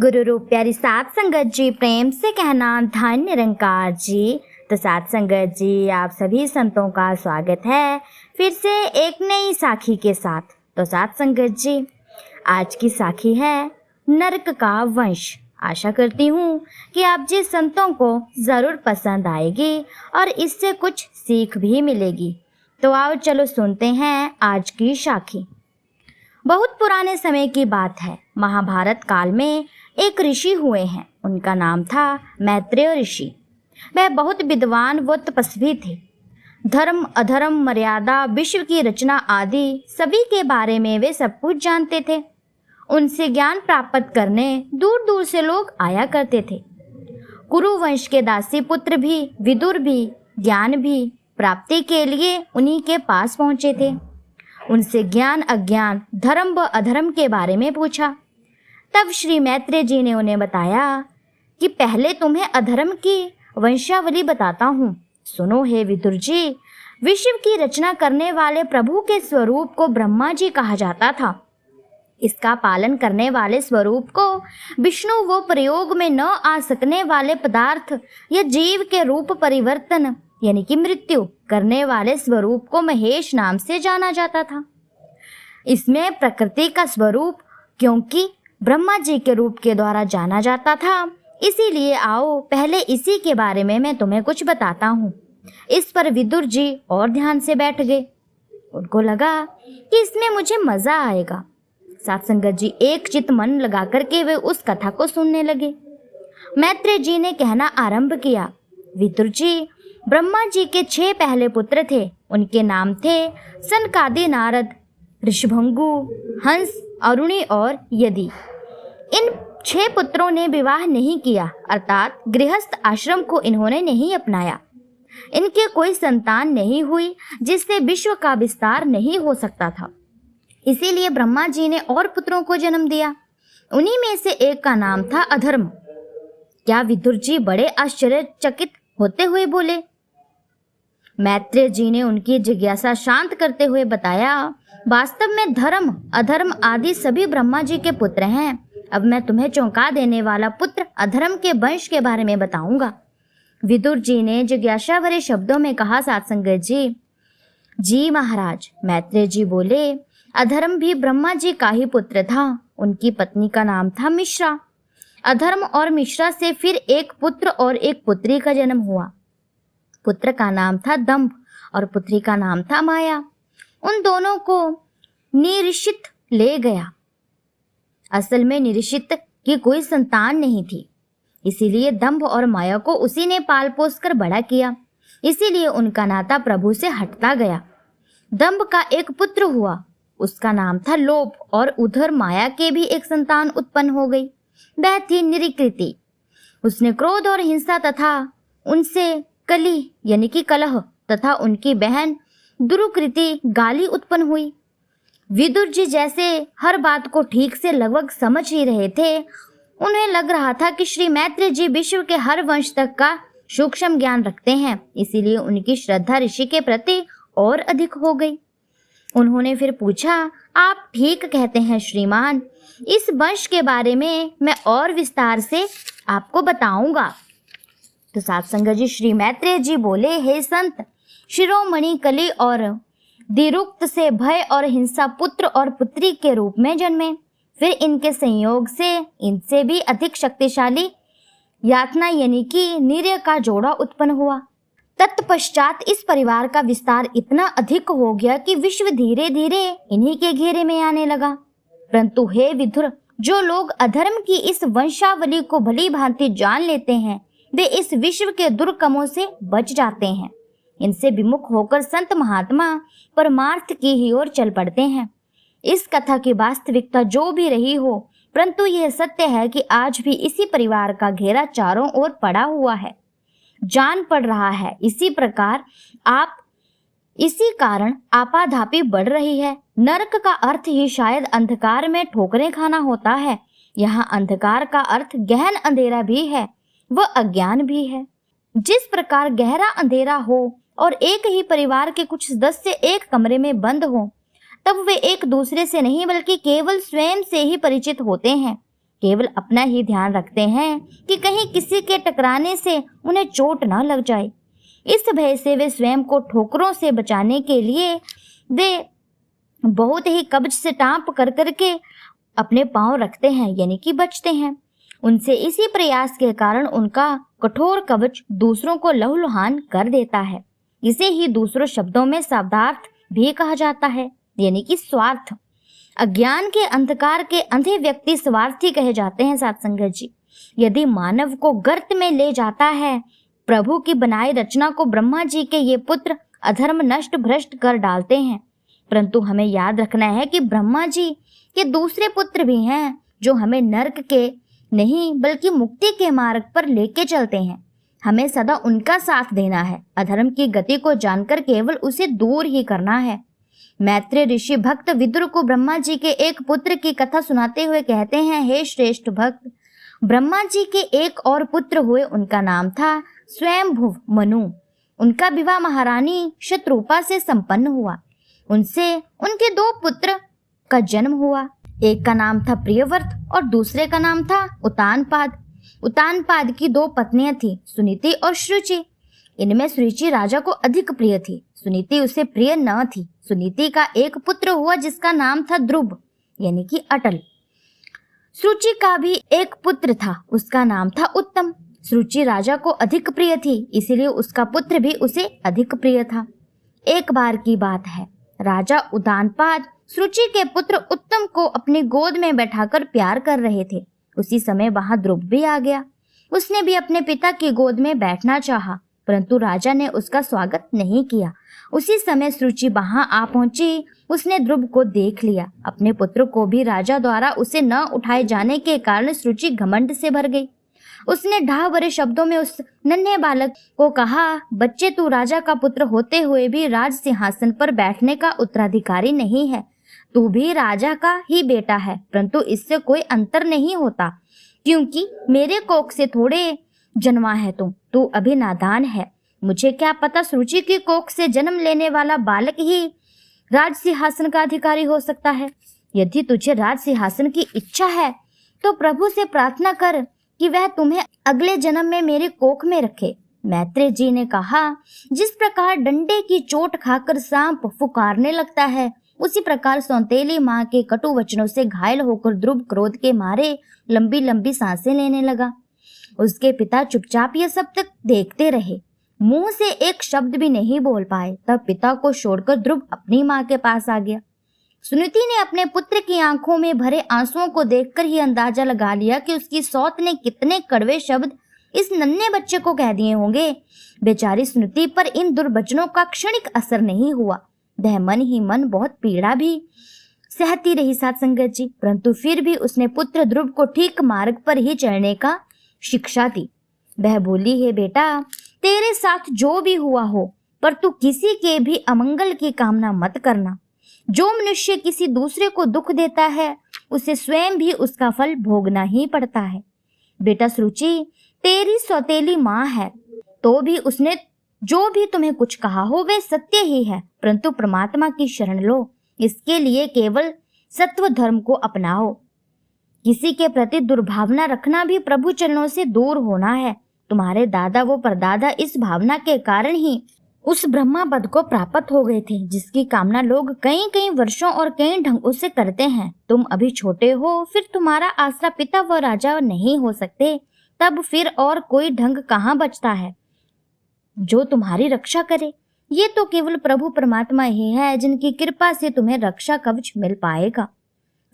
गुरु रूप प्यारी सात संगत जी, प्रेम से कहना धन निरंकार जी। तो सात संगत जी, आप सभी संतों का स्वागत है फिर से एक नई साखी के साथ। तो सात संगत जी, आज की साखी है नरक का वंश। आशा करती हूँ कि आप जी संतों को ज़रूर पसंद आएगी और इससे कुछ सीख भी मिलेगी। तो आओ चलो सुनते हैं आज की साखी। बहुत पुराने समय की बात है। महाभारत काल में एक ऋषि हुए हैं। उनका नाम था मैत्रेय ऋषि। वह बहुत विद्वान व तपस्वी थे। धर्म, अधर्म, मर्यादा, विश्व की रचना आदि सभी के बारे में वे सब कुछ जानते थे। उनसे ज्ञान प्राप्त करने दूर दूर से लोग आया करते थे। कुरु वंश के दासी पुत्र भी, विदुर भी, ज्ञान भी प्राप्ति के लिए उन्हीं के पास पहुँचे थे। उनसे ज्ञान, अज्ञान, धर्म व अधर्म के बारे में पूछा। तब श्री मैत्रेय जी ने उन्हें बताया कि पहले तुम्हें अधर्म की वंशावली बताता हूँ। सुनो हे विदुर जी, विश्व की रचना करने वाले प्रभु के स्वरूप को ब्रह्मा जी कहा जाता था। इसका पालन करने वाले स्वरूप को विष्णु व प्रयोग में न आ सकने वाले पदार्थ या जीव के रूप परिवर्तन यानी कि मृत्यु करने वाले स्वरूप को महेश नाम से जाना जाता था। इसमें प्रकृति का स्वरूप क्योंकि ब्रह्मा जी के रूप के द्वारा जाना जाता था, इसीलिए आओ पहले इसी के बारे में मैं तुम्हें कुछ बताता हूँ। इस पर विदुर जी और ध्यान से बैठ गए। उनको लगा कि इसमें मुझे मजा आएगा। सात संगत जी एक चित मन लगा करके वे उस कथा को सुनने लगे। मैत्रेय जी ने कहना आरंभ किया, विदुर जी, ब्रह्मा जी के 6 पहले पुत्र थे। उनके नाम थे सनकादि, नारद, ऋषभंगु, हंस, अरुणि और यदि। इन 6 पुत्रों ने विवाह नहीं किया, अर्थात गृहस्थ आश्रम को इन्होंने नहीं अपनाया। इनके कोई संतान नहीं हुई, जिससे विश्व का विस्तार नहीं हो सकता था। इसीलिए ब्रह्मा जी ने और पुत्रों को जन्म दिया। उन्हीं में से एक का नाम था अधर्म। क्या विदुर जी बड़े आश्चर्यचकित होते हुए बोले। मैत्रेय जी ने उनकी जिज्ञासा शांत करते हुए बताया, वास्तव में धर्म, अधर्म आदि सभी ब्रह्मा जी के पुत्र हैं। अब मैं तुम्हें चौंका देने वाला पुत्र अधर्म के वंश के बारे में बताऊंगा। विदुर जी ने जिज्ञासा भरे शब्दों में कहा, सात संगत जी, जी महाराज। मैत्रेय जी बोले, अधर्म भी ब्रह्मा जी का ही पुत्र था। उनकी पत्नी का नाम था मिश्रा। अधर्म और मिश्रा से फिर एक पुत्र और एक पुत्री का जन्म हुआ। पुत्र का नाम था दंभ और पुत्री का नाम था माया। उन दोनों को निरीक्षित ले गया। असल में निरीक्षित की कोई संतान नहीं थी, इसीलिए दंभ और माया को उसी ने पाल पोस कर बड़ा किया। इसीलिए उनका नाता प्रभु से हटता गया। दंभ का एक पुत्र हुआ, उसका नाम था लोभ, और उधर माया के भी एक संतान उत्पन्न हो गई। वह थी निरीकृति। उसने क्रोध और हिंसा तथा उनसे कली यानी कि कलह तथा उनकी बहन दुरुकृति गाली उत्पन्न हुई। विदुर जी जैसे हर बात को ठीक से लगभग समझ ही रहे थे, उन्हें लग रहा था कि श्री मैत्रेय जी विश्व के हर वंश तक का सूक्ष्म ज्ञान रखते हैं। इसीलिए उनकी श्रद्धा ऋषि के प्रति और अधिक हो गई। उन्होंने फिर पूछा, आप ठीक कहते हैं श्रीमान, इस वंश के बारे में मैं और विस्तार से आपको बताऊंगा। तो सात संगत जी, श्री मैत्रेय जी बोले, हे संत, शिरोमणि कली और दिरुक्त से भय और हिंसा पुत्र और पुत्री के रूप में जन्मे। फिर इनके संयोग से इनसे भी अधिक शक्तिशाली यातना यानी कि निर्य का जोड़ा उत्पन्न हुआ। तत्पश्चात इस परिवार का विस्तार इतना अधिक हो गया कि विश्व धीरे धीरे इन्हीं के घेरे में आने लगा। परंतु हे विदुर, जो लोग अधर्म की इस वंशावली को भली भांति जान लेते हैं, वे इस विश्व के दुर्गमों से बच जाते हैं। इनसे विमुख होकर संत महात्मा परमार्थ की ही ओर चल पड़ते हैं। इस कथा की वास्तविकता जो भी रही हो, परंतु यह सत्य है कि आज भी इसी परिवार का घेरा चारों ओर पड़ा हुआ है, जान पड़ रहा है। इसी कारण आपाधापी बढ़ रही है। नरक का अर्थ ही शायद अंधकार में ठोकरें खाना होता है। यहाँ अंधकार का अर्थ गहन अंधेरा भी है, वह अज्ञान भी है। जिस प्रकार गहरा अंधेरा हो और एक ही परिवार के कुछ सदस्य एक कमरे में बंद हो, तब वे एक दूसरे से नहीं बल्कि केवल स्वयं से ही परिचित होते हैं। केवल अपना ही ध्यान रखते हैं कि कहीं किसी के टकराने से उन्हें चोट न लग जाए। इस भय से वे स्वयं को ठोकरों से बचाने के लिए वे बहुत ही कब्ज से टाँप कर करके अपने पांव रखते हैं, यानी कि बचते हैं। उनसे इसी प्रयास के कारण उनका कठोर कवच दूसरों को लहूलुहान कर देता है। इसे ही दूसरों शब्दों में स्वार्थार्थ भी कहा जाता है, यानी कि स्वार्थ। अज्ञान के अंधकार के अंधे व्यक्ति स्वार्थी कहे जाते हैं साथ संगत जी। यदि मानव को गर्त में ले जाता है, प्रभु की बनाई रचना को ब्रह्मा जी के ये पुत्र अधर्म नष्ट भ्रष्ट कर डालते हैं। परंतु हमें याद रखना है कि ब्रह्मा जी के दूसरे पुत्र भी हैं जो हमें नरक के नहीं बल्कि मुक्ति के मार्ग पर लेके चलते हैं। हमें सदा उनका साथ देना है। अधर्म की गति को जानकर केवल उसे दूर ही करना है। मैत्रेय ऋषि भक्त विदुर को ब्रह्मा जी के एक पुत्र की कथा सुनाते हुए कहते हैं, हे श्रेष्ठ भक्त, ब्रह्मा जी के एक और पुत्र हुए। उनका नाम था स्वयंभुव मनु। उनका विवाह महारानी शत्रुपा से संपन्न हुआ। उनसे उनके 2 पुत्र का जन्म हुआ। एक का नाम था प्रियव्रत और दूसरे का नाम था उतानपाद। उतानपाद की 2 पत्नियां थी, सुनीति और श्रुचि। इनमें श्रुचि राजा को अधिक प्रिय थी, सुनीति उसे प्रिय न थी। सुनीति का एक पुत्र हुआ जिसका नाम था ध्रुव, यानी कि अटल। श्रुचि का भी एक पुत्र था, उसका नाम था उत्तम। श्रुचि राजा को अधिक प्रिय थी, इसीलिए उसका पुत्र भी उसे अधिक प्रिय था। एक बार की बात है, राजा उतानपाद श्रुचि के पुत्र उत्तम को अपनी गोद में बैठाकर प्यार कर रहे थे। उसी समय वहां ध्रुव भी आ गया। उसने भी अपने पिता की गोद में बैठना चाहा, परंतु राजा ने उसका स्वागत नहीं किया। उसी समय श्रुचि वहां आ पहुंची। उसने ध्रुव को देख लिया। अपने पुत्र को भी राजा द्वारा उसे न उठाए जाने के कारण श्रुचि घमंड से भर गई। उसने ढाह भरे शब्दों में उस नन्हे बालक को कहा, बच्चे, तू राजा का पुत्र होते हुए भी राज सिंहासन पर बैठने का उत्तराधिकारी नहीं है। तू भी राजा का ही बेटा है, परंतु इससे कोई अंतर नहीं होता, क्योंकि मेरे कोख से थोड़े जन्मा है तू अभी नादान है। मुझे क्या पता श्रुचि की कोख से जन्म लेने वाला बालक ही राज सिंहासन का अधिकारी हो सकता है। यदि तुझे राज सिंहासन की इच्छा है तो प्रभु से प्रार्थना कर कि वह तुम्हें अगले जन्म में मेरे कोख में रखे। मैत्रेय जी ने कहा, जिस प्रकार डंडे की चोट खाकर सांप फुकारने लगता है, उसी प्रकार सौतेली माँ के कटु वचनों से घायल होकर ध्रुव क्रोध के मारे लंबी लंबी सांसें लेने लगा। उसके पिता चुपचाप ये सब तक देखते रहे, मुंह से एक शब्द भी नहीं बोल पाए। तब पिता को छोड़कर ध्रुव अपनी माँ के पास आ गया। सुनीति ने अपने पुत्र की आंखों में भरे आंसुओं को देखकर ही अंदाजा लगा लिया कि उसकी सौत ने कितने कड़वे शब्द इस नन्हे बच्चे को कह दिए होंगे। बेचारी सुनीति पर इन दुर्वचनों का क्षणिक असर नहीं हुआ। वह मन ही मन बहुत पीड़ा भी सहती रही साथ संगत जी, परंतु फिर भी उसने पुत्र ध्रुव को ठीक मार्ग पर ही चलने का शिक्षा दी। वह बोली, है बेटा, तेरे साथ जो भी हुआ हो, पर तू किसी के भी अमंगल की कामना मत करना। जो मनुष्य किसी दूसरे को दुख देता है, उसे स्वयं भी उसका फल भोगना ही पड़ता है। बेटा श्रुचि तेरी सौतेली माँ है, तो भी उसने जो भी तुम्हें कुछ कहा हो वे सत्य ही है, परंतु परमात्मा की शरण लो। इसके लिए केवल सत्व धर्म को अपनाओ। किसी के प्रति दुर्भावना रखना भी प्रभु चरणों से दूर होना है। तुम्हारे दादा व परदादा इस भावना के कारण ही उस ब्रह्मा पद को प्राप्त हो गए थे, जिसकी कामना लोग कई कई वर्षों और कई ढंगों से करते हैं। तुम अभी छोटे हो, फिर तुम्हारा आसरा पिता व राजा नहीं हो सकते, तब फिर और कोई ढंग कहाँ बचता है जो तुम्हारी रक्षा करे। ये तो केवल प्रभु परमात्मा ही है जिनकी कृपा से तुम्हें रक्षा कवच मिल पाएगा।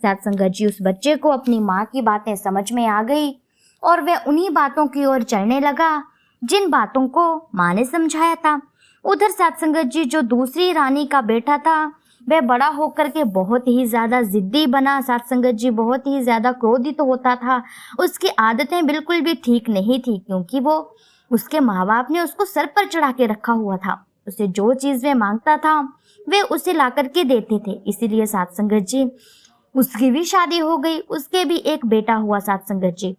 साथ संगत जी, उस बच्चे को अपनी माँ की बातें समझ में आ गई और वह उन्हीं बातों की ओर चलने लगा जिन बातों को माँ ने समझाया था। उधर साथ संगत जी, जो दूसरी रानी का बेटा था, वह बड़ा होकर के बहुत ही ज्यादा जिद्दी बना। साथ संगत जी, बहुत ही ज्यादा क्रोधित होता था। उसकी आदतें बिल्कुल भी ठीक नहीं थी, क्योंकि वो उसके माँ बाप ने उसको सर पर चढ़ा के रखा हुआ था। उसे जो चीज वह मांगता था वे उसे ला करके देते थे। इसीलिए साथ संगत जी, उसकी भी शादी हो गई, उसके भी एक बेटा हुआ। साथ संगत जी,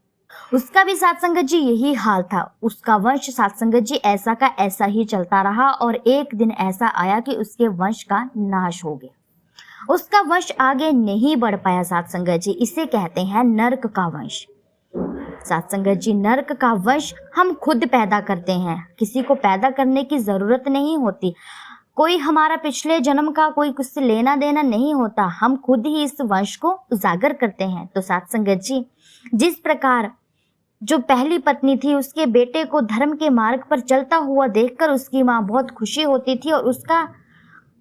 उसका भी साथ संगत जी यही हाल था। उसका वंश साथ संगत जी ऐसा का ऐसा ही चलता रहा और एक दिन ऐसा आया कि उसके वंश का नाश हो गया। उसका वंश आगे नहीं बढ़ पाया साध संगत जी। इसे कहते हैं नर्क का वंश। साध संगत जी, नर्क का वंश हम खुद पैदा करते हैं, किसी को पैदा करने की जरूरत नहीं होती। कोई हमारा पिछले जन्म का कोई कुछ से लेना देना नहीं होता, हम खुद ही इस वंश को उजागर करते हैं। तो साध संगत जी, जिस प्रकार जो पहली पत्नी थी उसके बेटे को धर्म के मार्ग पर चलता हुआ देखकर उसकी माँ बहुत खुशी होती थी और उसका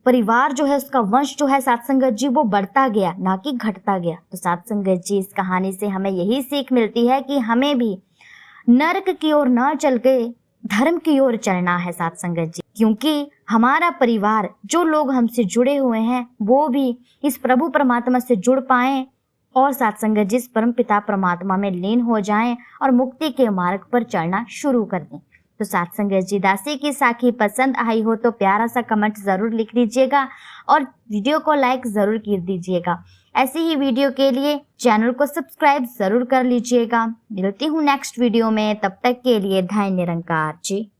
परिवार जो है, उसका वंश जो है साध संगत जी, वो बढ़ता गया, ना कि घटता गया। तो साध संगत जी, इस कहानी से हमें यही सीख मिलती है कि हमें भी नरक की ओर न चल के धर्म की ओर चलना है साध संगत जी, क्योंकि हमारा परिवार, जो लोग हमसे जुड़े हुए हैं, वो भी इस प्रभु परमात्मा से जुड़ पाएं और साध संगत जी, इस परम पिता परमात्मा में लीन हो जाएं और मुक्ति के मार्ग पर चलना शुरू कर दें। तो साध संगत जी, दासी की साखी पसंद आई हो तो प्यारा सा कमेंट ज़रूर लिख दीजिएगा और वीडियो को लाइक ज़रूर कर दीजिएगा। ऐसी ही वीडियो के लिए चैनल को सब्सक्राइब ज़रूर कर लीजिएगा। मिलती हूँ नेक्स्ट वीडियो में, तब तक के लिए धन्य निरंकार जी।